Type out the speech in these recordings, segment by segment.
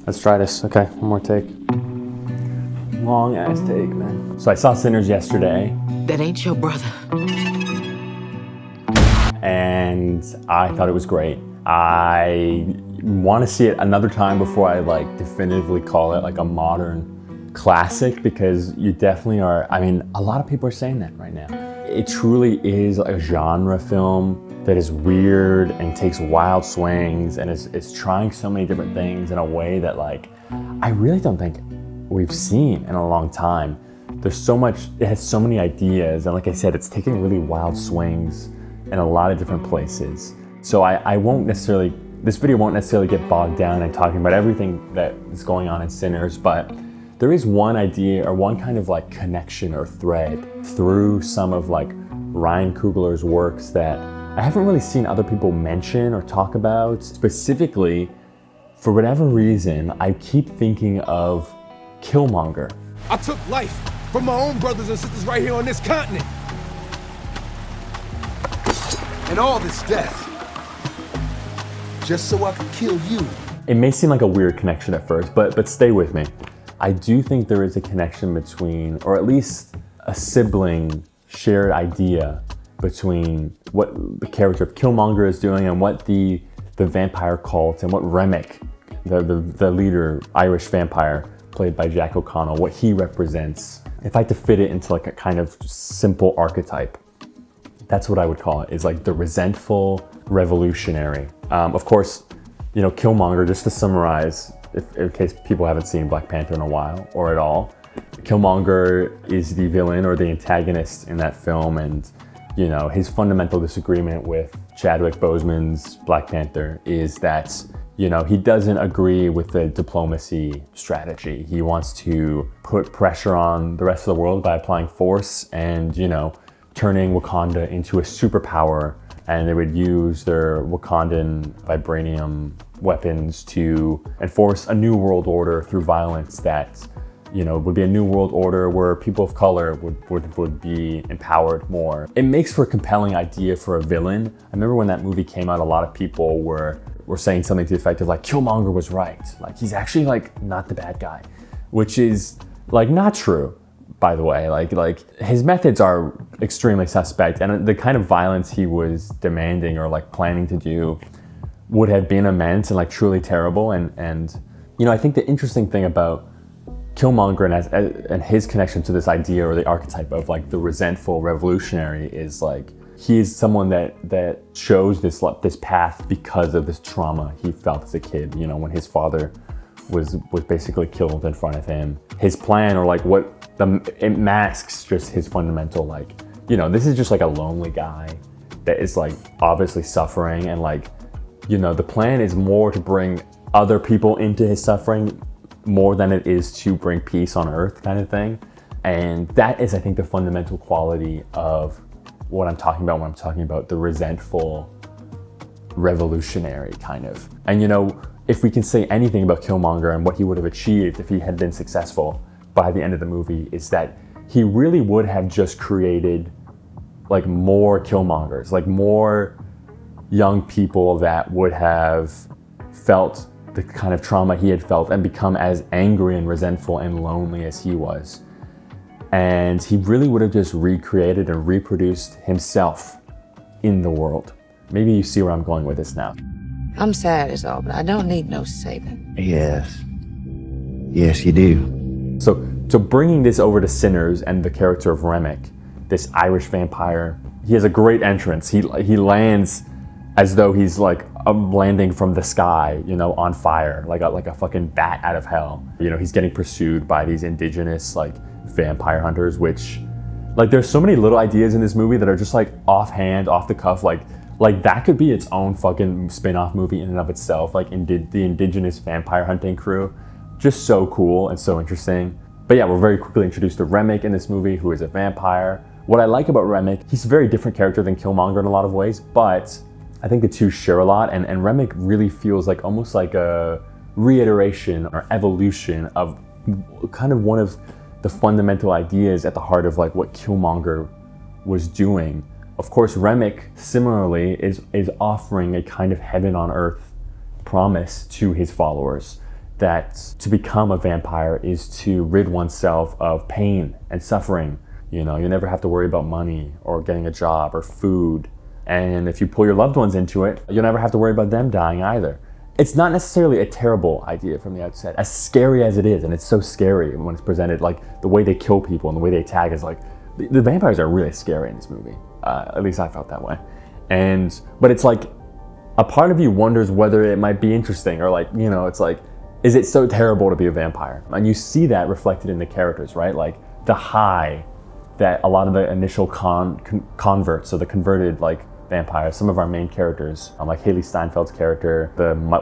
Let's try this. Okay, one more take. Long ass take, man. So I saw Sinners yesterday. That ain't your brother. And I thought it was great. I want to see it another time before I definitively call it like a modern classic, because you definitely are. I mean, a lot of people are saying that right now. It truly is a genre film that is weird and takes wild swings and is trying so many different things in a way that I really don't think we've seen in a long time. There's so much, it has so many ideas, and like I said, it's taking really wild swings in a lot of different places. So this video won't necessarily get bogged down in talking about everything that is going on in Sinners, but there is one idea or one kind of connection or thread through some of Ryan Coogler's works that I haven't really seen other people mention or talk about. Specifically, for whatever reason, I keep thinking of Killmonger. I took life from my own brothers and sisters right here on this continent. And all this death, just so I could kill you. It may seem like a weird connection at first, but stay with me. I do think there is a connection between, or at least a sibling shared idea between what the character of Killmonger is doing and what the vampire cult and what Remmick, the leader, Irish vampire, played by Jack O'Connell, what he represents. If I had to fit it into a kind of simple archetype, that's what I would call it, is the resentful revolutionary. Of course, Killmonger, just to summarize, in case people haven't seen Black Panther in a while or at all, Killmonger is the villain or the antagonist in that film, and his fundamental disagreement with Chadwick Boseman's Black Panther is that he doesn't agree with the diplomacy strategy. He wants to put pressure on the rest of the world by applying force and turning Wakanda into a superpower, and they would use their Wakandan vibranium weapons to enforce a new world order through violence that would be a new world order where people of color would be empowered more. It makes for a compelling idea for a villain. I remember when that movie came out, a lot of people were saying something to the effect of Killmonger was right. He's actually not the bad guy, which is not true, by the way. His methods are extremely suspect, and the kind of violence he was demanding or planning to do would have been immense and truly terrible. And I think the interesting thing about Killmonger and his connection to this idea or the archetype of the resentful revolutionary is he is someone that chose this path because of this trauma he felt as a kid, when his father was basically killed in front of him. His plan, or it masks just his fundamental this is just a lonely guy that is obviously suffering, and the plan is more to bring other people into his suffering more than it is to bring peace on earth, kind of thing. And that is, I think, the fundamental quality of what I'm talking about when I'm talking about the resentful revolutionary kind of. And if we can say anything about Killmonger and what he would have achieved if he had been successful by the end of the movie, is that he really would have just created more Killmongers, more young people that would have felt the kind of trauma he had felt and become as angry and resentful and lonely as he was. And he really would have just recreated and reproduced himself in the world. Maybe you see where I'm going with this now. I'm sad as all, but I don't need no saving. Yes. Yes, you do. So bringing this over to Sinners and the character of Remmick, this Irish vampire, he has a great entrance. He lands as though he's landing from the sky, on fire, like a fucking bat out of hell. He's getting pursued by these indigenous vampire hunters, which there's so many little ideas in this movie that are just offhand, off the cuff, that could be its own fucking spin-off movie in and of itself, the indigenous vampire hunting crew. Just so cool and so interesting. But yeah, we're very quickly introduced to Remmick in this movie, who is a vampire. What I like about Remmick, he's a very different character than Killmonger in a lot of ways, but I think the two share a lot, and Remmick really feels almost like a reiteration or evolution of kind of one of the fundamental ideas at the heart of what Killmonger was doing. Of course, Remmick similarly is offering a kind of heaven on earth promise to his followers. that to become a vampire is to rid oneself of pain and suffering. You know, you never have to worry about money or getting a job or food. And if you pull your loved ones into it, you'll never have to worry about them dying either. It's not necessarily a terrible idea from the outset, as scary as it is, and it's so scary when it's presented, like the way they kill people and the way they attack is like, the vampires are really scary in this movie. At least I felt that way. But it's like, a part of you wonders whether it might be interesting, or like, you know, it's like, is it so terrible to be a vampire? And you see that reflected in the characters, right? Like the high that a lot of the initial converts, so the converted like vampires, some of our main characters, like Haley Steinfeld's character,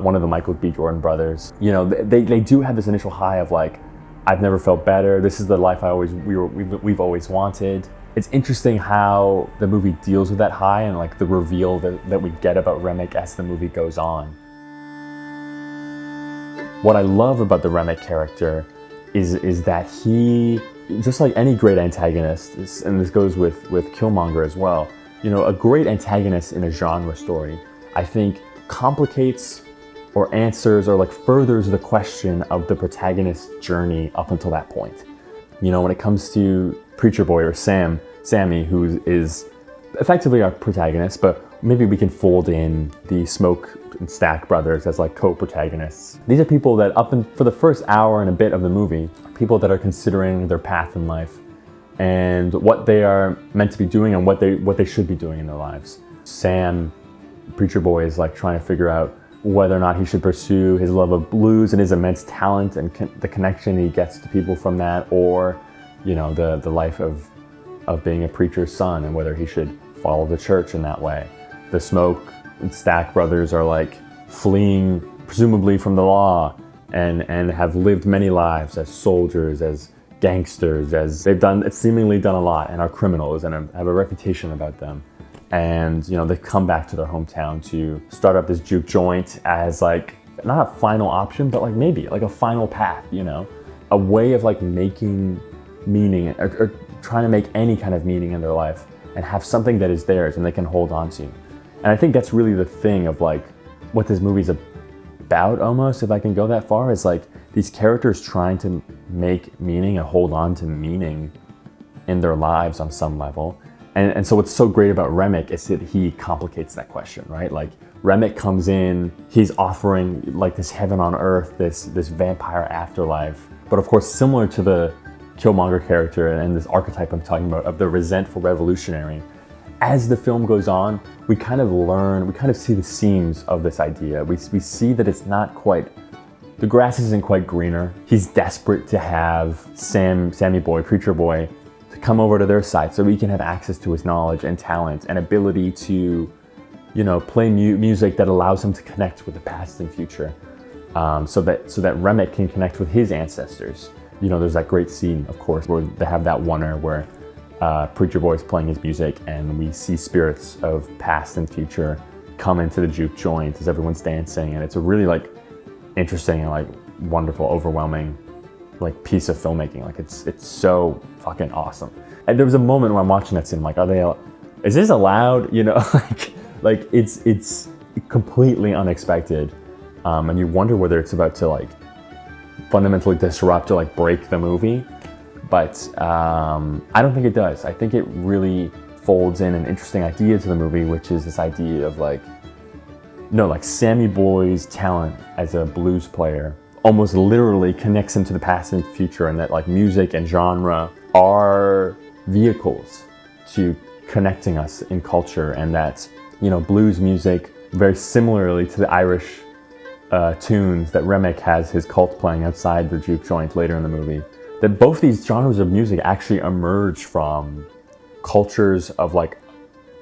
one of the Michael B. Jordan brothers, you know, they do have this initial high of like, I've never felt better. This is the life we've always wanted. It's interesting how the movie deals with that high and like the reveal that we get about Remmick as the movie goes on. What I love about the Remmick character is that he, just like any great antagonist, and this goes with Killmonger as well, you know, a great antagonist in a genre story, I think complicates or answers or like furthers the question of the protagonist's journey up until that point. You know, when it comes to Preacher Boy or Sammy, who is effectively our protagonist, but maybe we can fold in the Smoke and Stack brothers as like co-protagonists. These are people that for the first hour and a bit of the movie, people that are considering their path in life and what they are meant to be doing and what they should be doing in their lives. Sam, Preacher Boy, is like trying to figure out whether or not he should pursue his love of blues and his immense talent and the connection he gets to people from that, or, you know, the life of being a preacher's son and whether he should follow the church in that way. The Smoke and Stack brothers are like fleeing presumably from the law and have lived many lives as soldiers, as gangsters, as they've seemingly done a lot and are criminals and have a reputation about them. And, you know, they come back to their hometown to start up this juke joint as like, not a final option, but like maybe like a final path, you know, a way of like making meaning or trying to make any kind of meaning in their life and have something that is theirs and they can hold on to. And I think that's really the thing of like what this movie's about, almost, if I can go that far, is like these characters trying to make meaning and hold on to meaning in their lives on some level. And so what's so great about Remmick is that he complicates that question, right? Like Remmick comes in, he's offering like this heaven on earth, this vampire afterlife. But of course, similar to the Killmonger character and this archetype I'm talking about of the resentful revolutionary, as the film goes on, we kind of see the seams of this idea. We see that it's not quite, the grass isn't quite greener. He's desperate to have Sammy Boy, Preacher Boy, to come over to their side so he can have access to his knowledge and talent and ability to, you know, play music that allows him to connect with the past and future, so that Remmick can connect with his ancestors. You know, there's that great scene, of course, where they have that oneer where Preacher Boy's playing his music and we see spirits of past and future come into the juke joint as everyone's dancing, and it's a really like interesting and like wonderful, overwhelming like piece of filmmaking. Like it's so fucking awesome. And there was a moment where I'm watching that scene, I'm like, is this allowed? You know, like it's completely unexpected, and you wonder whether it's about to like fundamentally disrupt or like break the movie. But I don't think it does. I think it really folds in an interesting idea to the movie, which is this idea of like, no, like Sammy Boy's talent as a blues player almost literally connects him to the past and future, and that like music and genre are vehicles to connecting us in culture, and that, you know, blues music, very similarly to the Irish tunes that Remmick has his cult playing outside the juke joint later in the movie, that both these genres of music actually emerge from cultures of like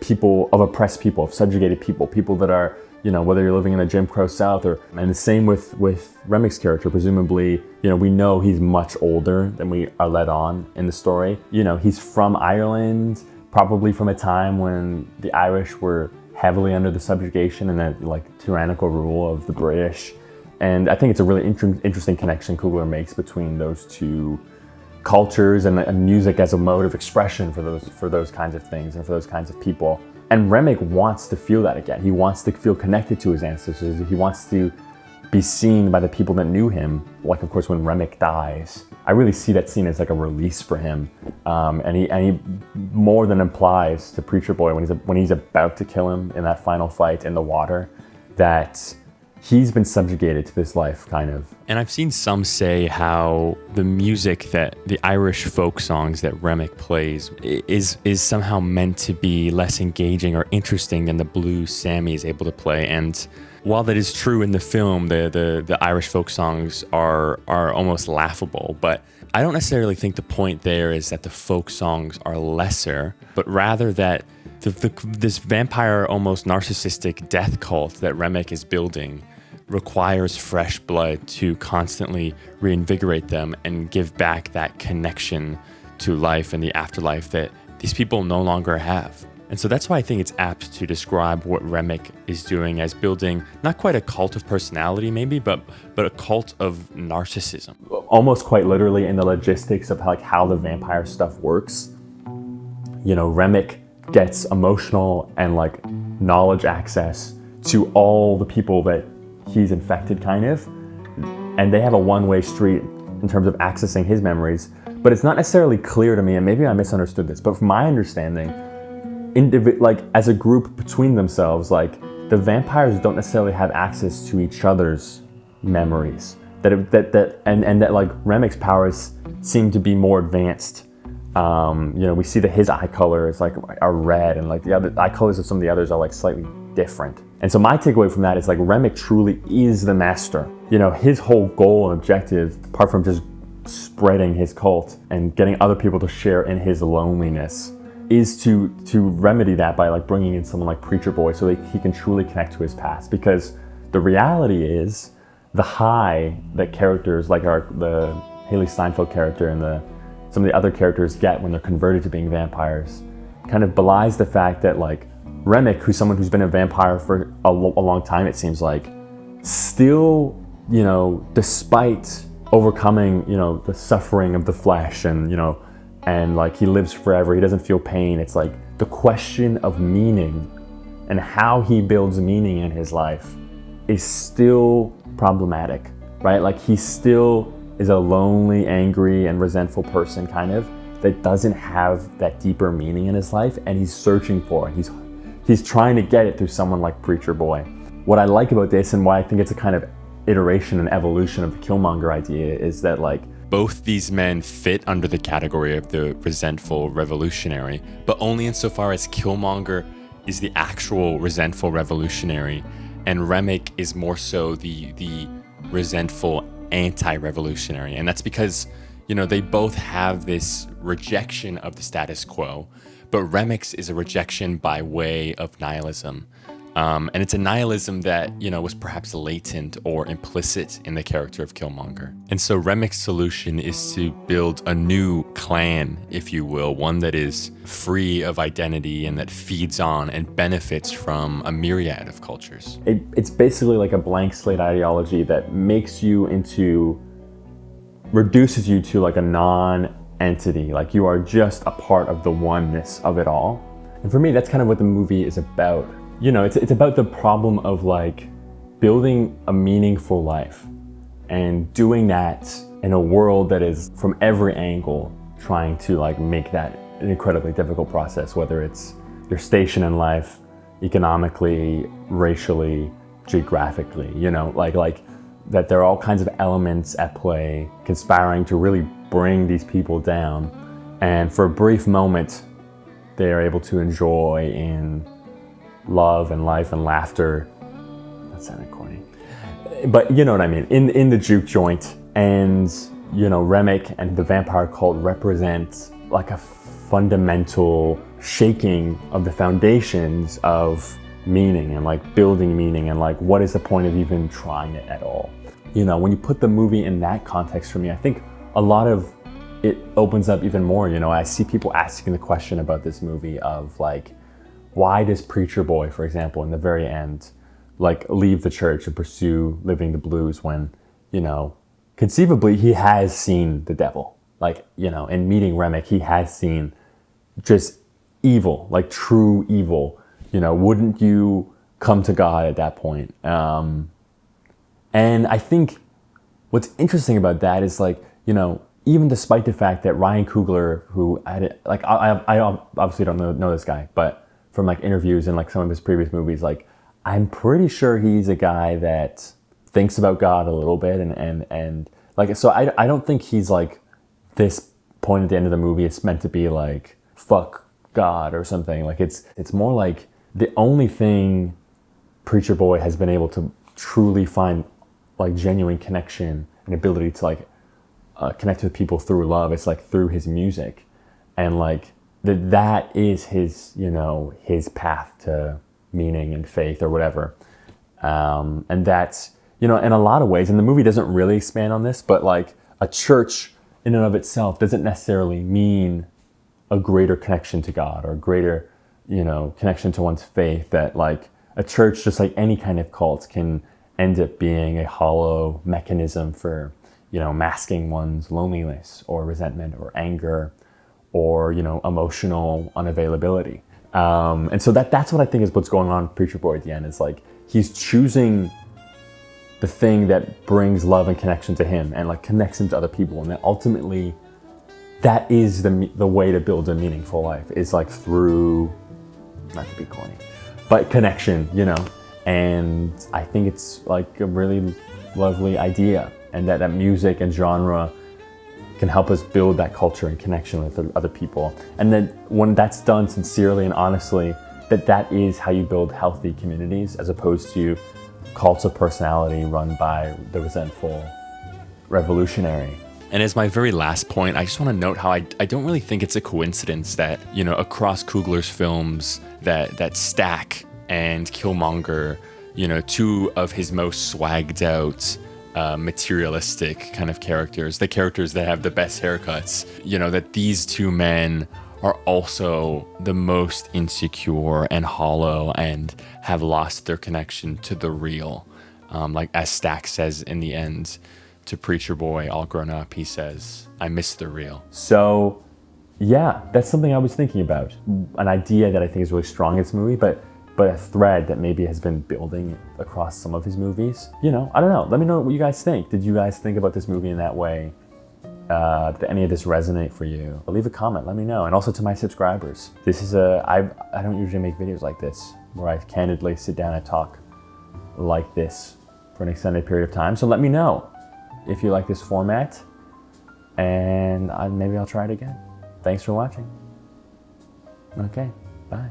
people, of oppressed people, of subjugated people, people that are, you know, whether you're living in the Jim Crow South and the same with Remmick's character, presumably, you know, we know he's much older than we are led on in the story. You know, he's from Ireland, probably from a time when the Irish were heavily under the subjugation and the like tyrannical rule of the British. And I think it's a really interesting connection Coogler makes between those two cultures and music as a mode of expression for those kinds of things and for those kinds of people. And Remmick wants to feel that again. He wants to feel connected to his ancestors. He wants to be seen by the people that knew him. Like, of course, when Remmick dies, I really see that scene as like a release for him. And he more than implies to Preacher Boy when he's about to kill him in that final fight in the water, that he's been subjugated to this life, kind of. And I've seen some say how the music, that the Irish folk songs that Remmick plays is somehow meant to be less engaging or interesting than the blues Sammy is able to play. And while that is true in the film, the Irish folk songs are almost laughable, but I don't necessarily think the point there is that the folk songs are lesser, but rather that this vampire, almost narcissistic death cult that Remmick is building requires fresh blood to constantly reinvigorate them and give back that connection to life and the afterlife that these people no longer have. And so that's why I think it's apt to describe what Remmick is doing as building not quite a cult of personality maybe, but a cult of narcissism. Almost quite literally in the logistics of like how the vampire stuff works. You know, Remmick gets emotional and like knowledge access to all the people that he's infected, kind of, and they have a one-way street in terms of accessing his memories. But it's not necessarily clear to me, and maybe I misunderstood this, but from my understanding, like as a group between themselves, like the vampires don't necessarily have access to each other's memories. And that like Remmick's powers seem to be more advanced. You know, we see that his eye color is like are red, and like the other eye colors of some of the others are like slightly different. And so my takeaway from that is like Remmick truly is the master. You know, his whole goal and objective, apart from just spreading his cult and getting other people to share in his loneliness, is to remedy that by like bringing in someone like Preacher Boy so that he can truly connect to his past. Because the reality is the high that characters like the Haley Steinfeld character and some of the other characters get when they're converted to being vampires kind of belies the fact that like Remmick, who's someone who's been a vampire for a long time, it seems like, still, you know, despite overcoming, you know, the suffering of the flesh and, you know, and like he lives forever, he doesn't feel pain. It's like the question of meaning and how he builds meaning in his life is still problematic, right? Like he still is a lonely, angry, and resentful person, kind of, that doesn't have that deeper meaning in his life, and he's searching for it. He's trying to get it through someone like Preacher Boy. What I like about this, and why I think it's a kind of iteration and evolution of the Killmonger idea, is that like both these men fit under the category of the resentful revolutionary, but only insofar as Killmonger is the actual resentful revolutionary, and Remmick is more so the resentful anti-revolutionary. And that's because, you know, they both have this rejection of the status quo, but Remmick's is a rejection by way of nihilism. And it's a nihilism that, you know, was perhaps latent or implicit in the character of Killmonger. And so Remmick's solution is to build a new clan, if you will, one that is free of identity and that feeds on and benefits from a myriad of cultures. It's basically like a blank slate ideology that reduces you to like a non-entity, like you are just a part of the oneness of it all. And for me, that's kind of what the movie is about. You know, it's about the problem of like building a meaningful life and doing that in a world that is from every angle trying to like make that an incredibly difficult process, whether it's your station in life, economically, racially, geographically, you know, like that there are all kinds of elements at play conspiring to really bring these people down. And for a brief moment, they are able to enjoy in love and life and laughter. That sounded corny. But you know what I mean, in the juke joint. And, you know, Remmick and the vampire cult represent like a fundamental shaking of the foundations of meaning and like building meaning and like what is the point of even trying it at all. You know, when you put the movie in that context for me, I think a lot of it opens up even more. You know, I see people asking the question about this movie of like, why does Preacher Boy, for example, in the very end, like leave the church and pursue living the blues when, you know, conceivably he has seen the devil. Like, you know, in meeting Remmick, he has seen just evil, like true evil. You know, wouldn't you come to God at that point? And And I think what's interesting about that is like, you know, even despite the fact that Ryan Coogler, who I obviously don't know this guy, but from like interviews and like some of his previous movies, like I'm pretty sure he's a guy that thinks about God a little bit and like, so I don't think he's like this point at the end of the movie, it's meant to be like, fuck God or something. Like it's more like the only thing Preacher Boy has been able to truly find like genuine connection and ability to like connect with people through love. It's like through his music, and like that is his, you know, his path to meaning and faith or whatever. And that's, you know, in a lot of ways, and the movie doesn't really expand on this, but like a church in and of itself doesn't necessarily mean a greater connection to God or a greater, you know, connection to one's faith. That like a church, just like any kind of cult, can end up being a hollow mechanism for, you know, masking one's loneliness or resentment or anger or, you know, emotional unavailability. And so that's what I think is what's going on with Preacher Boy at the end. Is like he's choosing the thing that brings love and connection to him and like connects him to other people, and that ultimately that is the way to build a meaningful life, is like through, not to be corny, but connection, you know. And I think it's like a really lovely idea, and that music and genre can help us build that culture and connection with other people. And then when that's done sincerely and honestly, that is how you build healthy communities, as opposed to cults of personality run by the resentful revolutionary. And as my very last point, I just want to note how I don't really think it's a coincidence that, you know, across Coogler's films, that Stack and Killmonger, you know, two of his most swagged out, materialistic kind of characters, the characters that have the best haircuts, you know, that these two men are also the most insecure and hollow and have lost their connection to the real. Like as Stack says in the end to Preacher Boy, all grown up, he says, "I miss the real." So yeah, that's something I was thinking about. An idea that I think is really strong in this movie, but a thread that maybe has been building across some of his movies. You know, I don't know. Let me know what you guys think. Did you guys think about this movie in that way? Did any of this resonate for you? Leave a comment, let me know. And also to my subscribers, this is I don't usually make videos like this, where I candidly sit down and talk like this for an extended period of time. So let me know if you like this format, and maybe I'll try it again. Thanks for watching. Okay, bye.